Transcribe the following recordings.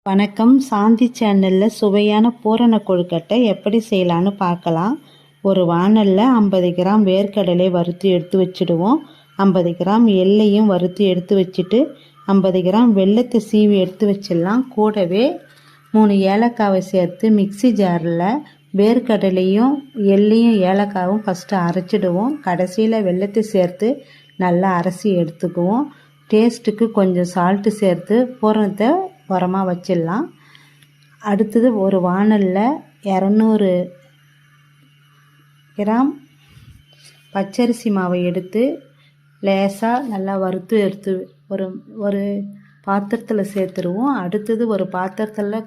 வணக்கம். சாந்தி சேனலில் சுவையான பூரண கொழுக்கட்டை எப்படி செய்யலான்னு பார்க்கலாம். ஒரு வாணலில் 50 கிராம் வேர்க்கடலை வறுத்து எடுத்து வச்சுடுவோம். 50 கிராம் எள்ளையும் வறுத்து எடுத்து வச்சுட்டு 50 கிராம் வெல்லத்தை சீவி எடுத்து வச்சிடலாம். கூடவே 3 ஏலக்காவை சேர்த்து மிக்சி ஜாரில் வேர்க்கடலையும் எள்ளையும் ஏலக்காவும் ஃபஸ்ட்டு அரைச்சிடுவோம். கடைசியில் வெல்லத்தை சேர்த்து நல்லா அரைச்சி எடுத்துக்குவோம். டேஸ்ட்டுக்கு கொஞ்சம் சால்ட்டு சேர்த்து பூரணத்தை உரமாக வச்சிடலாம். அடுத்தது ஒரு வாணலில் 200 கிராம் பச்சரிசி மாவை எடுத்து லேசாக நல்லா வறுத்து எடுத்து ஒரு பாத்திரத்தில் சேர்த்துருவோம். அடுத்தது ஒரு பாத்திரத்தில்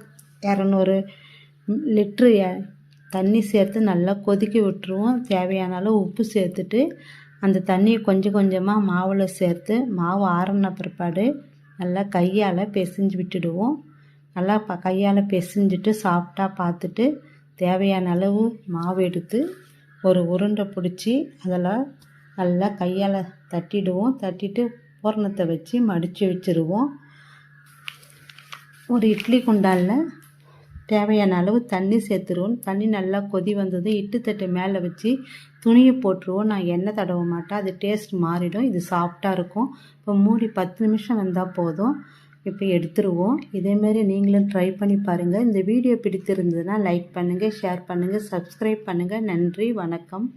200 லிட்ரு தண்ணி சேர்த்து நல்லா கொதிக்க விட்டுருவோம். தேவையான அளவு உப்பு சேர்த்துட்டு அந்த தண்ணியை கொஞ்சம் கொஞ்சமாக மாவில் சேர்த்து மாவு ஆறின பிற்பாடு நல்லா கையால் பிசைஞ்சு விட்டுடுவோம். நல்லா கையால் பிசைஞ்சிட்டு சாஃப்டாக பார்த்துட்டு தேவையான அளவு மாவு எடுத்து ஒரு உருண்டை பிடிச்சி அதில் நல்லா கையால் தட்டிடுவோம். தட்டிட்டு பூரணத்தை வச்சு மடித்து வச்சுருவோம். ஒரு இட்லி குண்டானில் தேவையான அளவு தண்ணி சேர்த்துருவோம். தண்ணி நல்லா கொதி வந்தது இட்டு தட்டு மேலே வச்சு துணியை போட்டுருவோம். நான் எண்ணெய் தடவ மாட்டேன், அது டேஸ்ட் மாறிடும். இது சாஃப்டாக இருக்கும். இப்போ மூடி 10 நிமிஷம் வந்தால் போதும். இப்போ எடுத்துருவோம். இதேமாரி நீங்களும் ட்ரை பண்ணி பாருங்கள். இந்த வீடியோ பிடித்திருந்ததுன்னா லைக் பண்ணுங்கள், ஷேர் பண்ணுங்கள், சப்ஸ்கிரைப் பண்ணுங்கள். நன்றி, வணக்கம்.